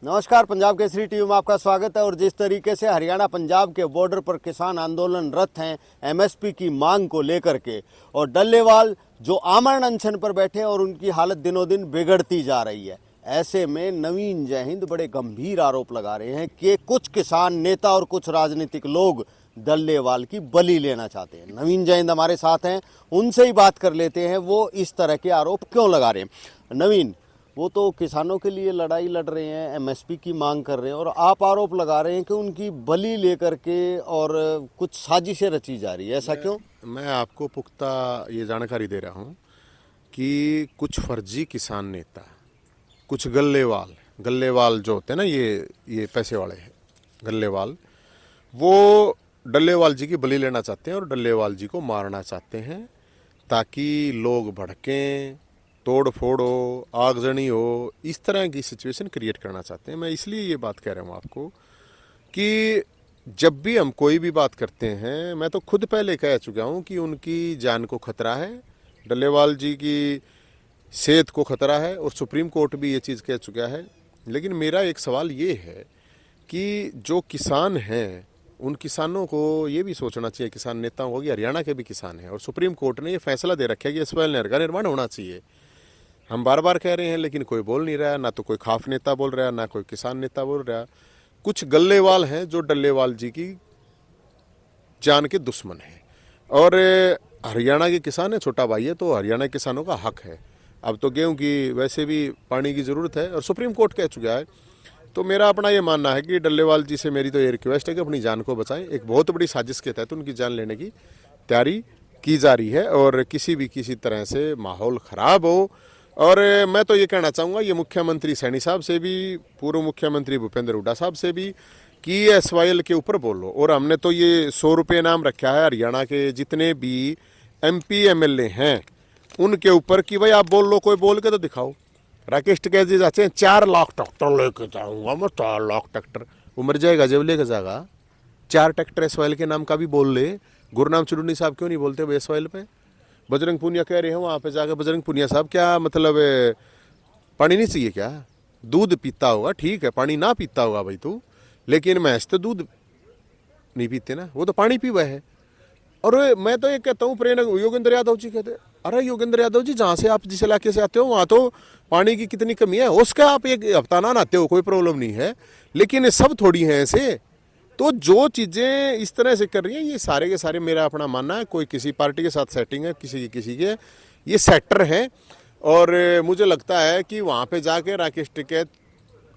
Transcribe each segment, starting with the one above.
नमस्कार, पंजाब केसरी टीवी में आपका स्वागत है। और जिस तरीके से हरियाणा पंजाब के बॉर्डर पर किसान आंदोलनरत हैं एमएसपी की मांग को लेकर के, और डल्लेवाल जो आमरण अनशन पर बैठे हैं और उनकी हालत दिनों दिन बिगड़ती जा रही है, ऐसे में नवीन जयहिंद बड़े गंभीर आरोप लगा रहे हैं कि कुछ किसान नेता और कुछ राजनीतिक लोग डल्लेवाल की बलि लेना चाहते हैं। नवीन जयहिंद हमारे साथ हैं, उनसे ही बात कर लेते हैं वो इस तरह के आरोप क्यों लगा रहे हैं। नवीन, वो तो किसानों के लिए लड़ाई लड़ रहे हैं, एमएसपी की मांग कर रहे हैं, और आप आरोप लगा रहे हैं कि उनकी बलि लेकर के और कुछ साजिशें रची जा रही है, ऐसा क्यों? मैं आपको पुख्ता ये जानकारी दे रहा हूँ कि कुछ फर्जी किसान नेता, कुछ गल्लेवाल जो होते हैं ना, ये पैसे वाले हैं गल्लेवाल, वो डल्लेवाल जी की बलि लेना चाहते हैं और डल्लेवाल जी को मारना चाहते हैं ताकि लोग भड़कें, तोड़ फोड़ हो, आगजनी हो, इस तरह की सिचुएशन क्रिएट करना चाहते हैं। मैं इसलिए ये बात कह रहा हूँ आपको कि जब भी हम कोई भी बात करते हैं, मैं तो खुद पहले कह चुका हूँ कि उनकी जान को खतरा है, डल्लेवाल जी की सेहत को खतरा है, और सुप्रीम कोर्ट भी ये चीज़ कह चुका है। लेकिन मेरा एक सवाल ये है कि जो किसान हैं, उन किसानों को ये भी सोचना चाहिए, किसान नेताओं को, कि हरियाणा के भी किसान हैं और सुप्रीम कोर्ट ने ये फैसला दे रखा है कि एसवाईएल नहर का निर्माण होना चाहिए। हम बार बार कह रहे हैं लेकिन कोई बोल नहीं रहा, ना तो कोई खाफ नेता बोल रहा है, ना कोई किसान नेता बोल रहा। कुछ गल्लेवाल हैं जो डल्लेवाल जी की जान के दुश्मन हैं, और हरियाणा के किसान है, छोटा भाई है, तो हरियाणा के किसानों का हक है। अब तो गेहूं की वैसे भी पानी की ज़रूरत है और सुप्रीम कोर्ट कह चुका है। तो मेरा अपना ये मानना है कि डल्लेवाल जी से मेरी तो ये रिक्वेस्ट है कि अपनी जान को बचाएं। एक बहुत बड़ी साजिश के तहत उनकी जान लेने की तैयारी की जा रही है और किसी तरह से माहौल ख़राब हो। और मैं तो ये कहना चाहूँगा, ये मुख्यमंत्री सैनी साहब से भी, पूर्व मुख्यमंत्री भूपेंद्र हुड्डा साहब से भी, कि एसवाईएल के ऊपर बोलो। और हमने तो ये 100 रुपये इनाम रखा है हरियाणा के जितने भी MP MLA हैं उनके ऊपर कि भाई आप बोल लो, कोई बोल के तो दिखाओ। राकेश टिकैत जी जाते हैं 4 लाख ट्रैक्टर लेके जाऊँगा मैं, 4 लाख ट्रैक्टर, वो मर जाएगा जब लेके जाएगा। 4 ट्रैक्टर एसवाईएल के नाम का भी बोल ले। गुरनाम चुडूनी साहब क्यों नहीं बोलते भाई एसवाईएल पे? बजरंग पुनिया कह रहे हैं वहाँ पे जाकर, बजरंग पुनिया साहब क्या मतलब पानी नहीं चाहिए क्या? दूध पीता होगा, ठीक है, पानी ना पीता होगा भाई तू, लेकिन मैंस तो दूध नहीं पीते ना, वो तो पानी पी हुआ है। और मैं तो ये कहता हूँ, योगेंद्र यादव जी कहते, अरे योगेंद्र यादव जी, जहाँ से आप जिस इलाके से आते हो वहाँ तो पानी की कितनी कमी है, उसका आप एक हफ्ता ना नहाते हो, कोई प्रॉब्लम नहीं है, लेकिन सब थोड़ी हैं ऐसे। तो जो चीज़ें इस तरह से कर रही हैं, ये सारे के सारे, मेरा अपना मानना है, कोई किसी पार्टी के साथ सेटिंग है, किसी के ये सेक्टर हैं। और मुझे लगता है कि वहाँ पे जाके राकेश टिकैत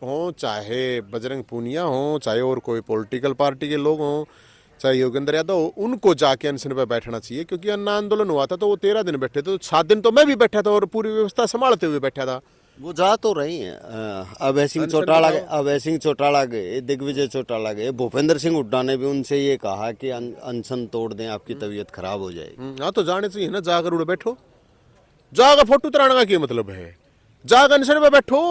हों, चाहे बजरंग पूनिया हों, चाहे और कोई पॉलिटिकल पार्टी के लोग हों, चाहे योगेंद्र यादव हो, उनको जाके अनशन पर बैठना चाहिए। क्योंकि अन्ना आंदोलन हुआ था तो वो 13 दिन बैठे थे, तो 7 दिन तो मैं भी बैठा था और पूरी व्यवस्था संभालते हुए बैठा था। वो जा तो रही हैं, अभय सिंह चौटाला गए, दिग्विजय चौटाला गए, भूपेंद्र सिंह हुड्डा ने भी उनसे ये कहा कि अनशन तोड़ दें, आपकी तबीयत खराब हो जाएगी। हाँ, तो जाने चाहिए ना, जाकर उड़ बैठो, जाकर फोटो तराने का क्या मतलब है? जाकर अनशन पे बैठो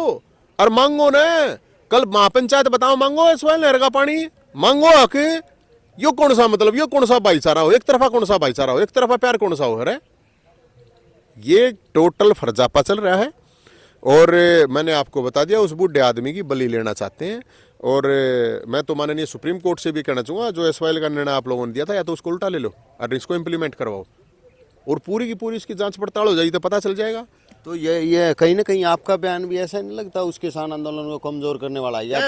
और मांगो ना। कल महापंचायत बताओ, मांगो एसवाईएल नहर का पानी, मांगो आके। यो कौन सा मतलब, यो कौन सा भाईचारा हो? एक तरफा कौन सा भाईचारा हो? एक तरफा प्यार कौन सा हो? अरे ये टोटल फर्जापा चल रहा है। और मैंने आपको बता दिया, उस बूढ़े आदमी की बलि लेना चाहते हैं। और मैं तो माननीय सुप्रीम कोर्ट से भी कहना चाहूँगा, जो एसवाईएल का निर्णय आप लोगों ने दिया था, या तो उसको उल्टा ले लो और इसको इम्प्लीमेंट करवाओ, और पूरी की पूरी इसकी जांच पड़ताल हो जाएगी तो पता चल जाएगा। तो ये कहीं ना कहीं आपका बयान भी ऐसा नहीं लगता उस किसान आंदोलन को कमजोर करने वाला है? या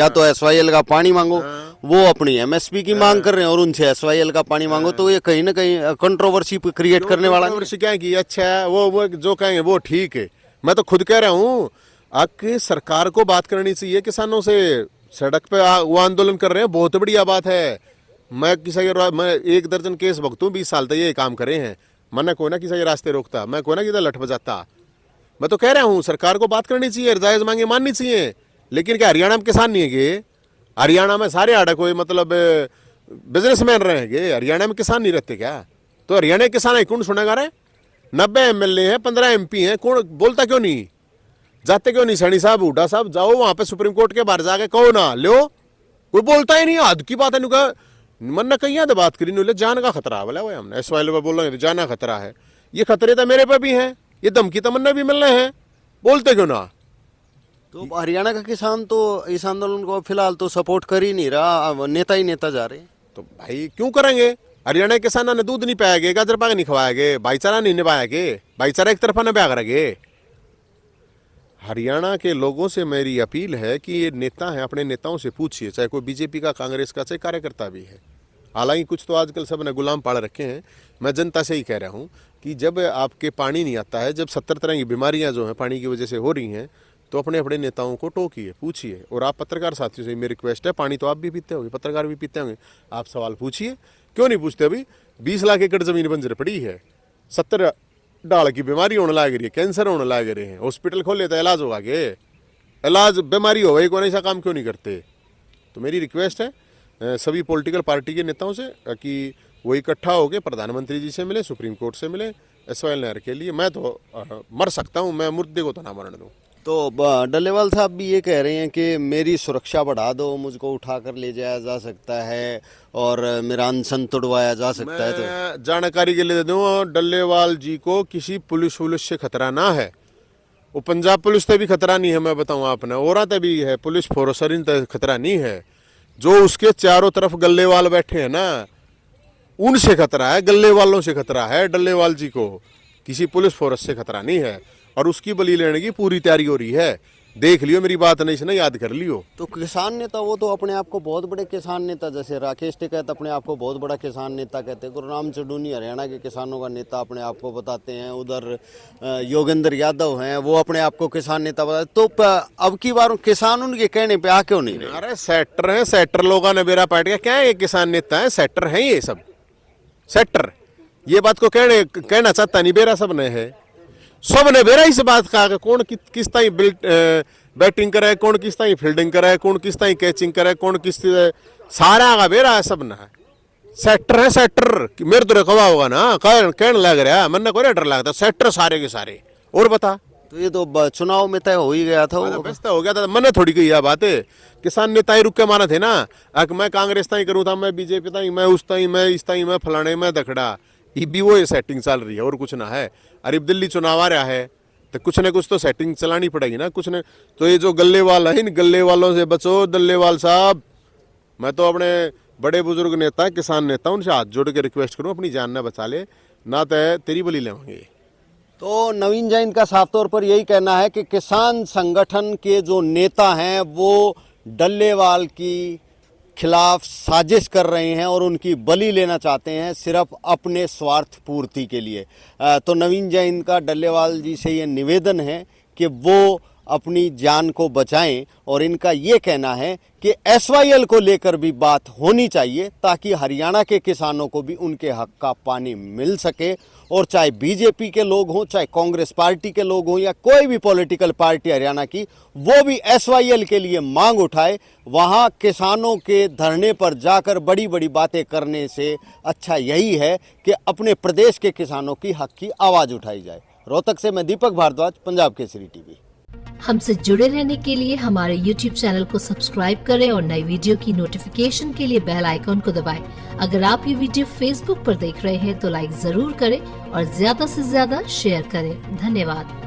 तो एसवाईएल का पानी मांगो, वो अपनी एमएसपी की मांग कर रहे हैं, और उनसे एसवाईएल का पानी मांगो, तो ये कहीं ना कहीं कंट्रोवर्सी क्रिएट करने वाला है। क्या की अच्छा वो जो कहेंगे वो ठीक है। मैं तो खुद कह रहा हूँ, आपकी सरकार को बात करनी चाहिए किसानों से। सड़क पे वो आंदोलन कर रहे हैं, बहुत बढ़िया बात है। मैं 1 दर्जन केस भुगतूं, 20 साल तक ये काम करे हैं, मैंने कोई ना किसी रास्ते रोकता, मैं कोई ना किधर लठ बजाता। मैं तो कह रहा हूँ सरकार को बात करनी चाहिए, जायज मांगे माननी चाहिए। लेकिन क्या हरियाणा में किसान नहीं है गे? हरियाणा में सारे आड़े कोई मतलब बिजनेसमैन रहेंगे, हरियाणा में किसान नहीं रहते क्या? तो हरियाणा के किसान है, कौन सुनेगा रे? 90 MLA हैं, 15 MP हैं, कौन बोलता क्यों नहीं? जाते क्यों नहीं? सैनी साहब, हुड्डा साहब, जाओ वहां पे सुप्रीम कोर्ट के बाहर जाके कहो ना, लो, कोई बोलता ही नहीं। हद की बात है, मन ने कहीं बात करी नहीं, जान का खतरा है बोला वो, हमने एसवाईएल पे बोल रहे हैं जान का खतरा है। ये खतरे तो मेरे पे भी हैं, ये धमकी तमन्ना भी मिल रहे हैं, बोलते क्यों ना? तो हरियाणा का किसान तो इस आंदोलन को फिलहाल तो सपोर्ट कर ही नहीं रहा, अब नेता ही नेता जा रहे हैं। तो भाई क्यों करेंगे? हरियाणा के किसानों ने दूध नहीं पाएंगे, गाजर पाक नहीं खवाएंगे, भाईचारा नहीं निभाएंगे, भाईचारा एक तरफा न ब्याह करेंगे। हरियाणा के लोगों से मेरी अपील है कि ये नेता है, अपने नेताओं से पूछिए, चाहे कोई बीजेपी का, कांग्रेस का, चाहे कार्यकर्ता भी है। हालांकि कुछ तो आजकल सब ने गुलाम पाल रखे हैं। मैं जनता से ही कह रहा हूँ कि जब आपके पानी नहीं आता है, जब 70 तरह की बीमारियां जो हैं पानी की वजह से हो रही हैं, तो अपने अपने नेताओं को टोकिए, पूछिए। और आप पत्रकार साथियों से मेरी रिक्वेस्ट है, पानी तो आप भी पीते होंगे, पत्रकार भी पीते होंगे, आप सवाल पूछिए। क्यों नहीं पूछते? अभी 20 लाख एकड़ जमीन बंजर पड़ी है, 70 डाल की बीमारी होने लग रही है, कैंसर होने लग रहे हैं, हॉस्पिटल खोले तो इलाज होगा के? इलाज बीमारी हो गई, कौन ऐसा काम क्यों नहीं करते? तो मेरी रिक्वेस्ट है सभी पॉलिटिकल पार्टी के नेताओं से कि वो इकट्ठा होकर प्रधानमंत्री जी से मिले, सुप्रीम कोर्ट से मिले SYL नहर के लिए। मैं तो मर सकता हूँ, मैं मुर्दे को तो ना मरने दूँ। तो डल्लेवाल साहब भी ये कह रहे हैं कि मेरी सुरक्षा बढ़ा दो, मुझको उठाकर ले जाया जा सकता है और मेरा अनशन तोड़वाया जा सकता है। तो जानकारी के लिए दे दूं, डल्लेवाल जी को किसी पुलिस से खतरा ना है। वो पंजाब पुलिस से भी खतरा नहीं है, मैं बताऊं आपने, और भी है पुलिस फोर्स खतरा नहीं है। जो उसके चारों तरफ गल्लेवाल बैठे हैं ना, उनसे खतरा है, गल्ले वालों से खतरा है। डल्लेवाल जी को किसी पुलिस फोर्स से खतरा नहीं है, और उसकी बलि लेने की पूरी तैयारी हो रही है। देख लियो मेरी बात, नहीं से ना याद कर लियो। तो किसान नेता, वो तो अपने आप को बहुत बड़े किसान नेता, जैसे राकेश टिकैत अपने आप को बहुत बड़ा किसान नेता कहते हैं, गुरुराम चडूनी हरियाणा के किसानों का नेता अपने आप को बताते हैं, उधर योगेंद्र यादव हैं, वो अपने आप को किसान नेता बताते। तो अब की बार किसान उनके कहने पे आ क्यों नहीं रहे? अरे सेक्टर है, सेक्टर लोगों ने बेरा पाट गया, क्या है ये किसान नेता है? सेक्टर है ये सब, सेक्टर। ये बात को कहना चाहता नहीं बेरा सब ने है, सब ने बेरा इस बात का कौन किस ताई बैटिंग करे, कौन किस ताई फील्डिंग करे, कौन किस ताई कैचिंग करे, कौन किस सारा का बेरा है सब ना। सेक्टर है, सेक्टर मेरे तो रखवा होगा ना, कहने लग रहा मन को डर लगता, सेक्टर सारे के सारे। और बता, तो ये तो चुनाव में तय हो ही गया था, वो व्यस्त हो गया था। मैंने थोड़ी कही यह बात है, किसान नेता ही रुक के माना थे ना, मैं कांग्रेस ताई करूँ था, मैं बीजेपी ताई, मैं उस ताई, मैं इस ताई, मैं फलाने, मैं दखड़ा। ये भी वो सेटिंग चल रही है और कुछ ना है। अरे दिल्ली चुनाव आ रहा है तो कुछ न कुछ तो सेटिंग चलानी पड़ेगी ना, कुछ न। तो ये जो गल्लेवाल है, इन गल्लेवालों से बचो। डल्लेवाल साहब, मैं तो अपने बड़े बुजुर्ग नेता, किसान नेता, उनसे हाथ जोड़ के रिक्वेस्ट करूं, अपनी जान ना बचा ले, ना तो तेरी बलि लेंगे। तो नवीन जैन का साफ तौर पर यही कहना है कि किसान संगठन के जो नेता हैं वो डल्लेवाल की खिलाफ साजिश कर रहे हैं और उनकी बलि लेना चाहते हैं सिर्फ अपने स्वार्थ पूर्ति के लिए। तो नवीन जैन का डल्लेवाल जी से ये निवेदन है कि वो अपनी जान को बचाएं, और इनका ये कहना है कि SYL को लेकर भी बात होनी चाहिए ताकि हरियाणा के किसानों को भी उनके हक का पानी मिल सके। और चाहे बीजेपी के लोग हों, चाहे कांग्रेस पार्टी के लोग हों, या कोई भी पॉलिटिकल पार्टी हरियाणा की, वो भी SYL के लिए मांग उठाए। वहाँ किसानों के धरने पर जाकर बड़ी बड़ी बातें करने से अच्छा यही है कि अपने प्रदेश के किसानों की हक की आवाज़ उठाई जाए। रोहतक से मैं दीपक भारद्वाज, पंजाब केसरी टीवी। हमसे जुड़े रहने के लिए हमारे YouTube चैनल को सब्सक्राइब करें और नई वीडियो की नोटिफिकेशन के लिए बेल आइकॉन को दबाएं। अगर आप ये वीडियो Facebook पर देख रहे हैं तो लाइक जरूर करें और ज्यादा से ज्यादा शेयर करें। धन्यवाद।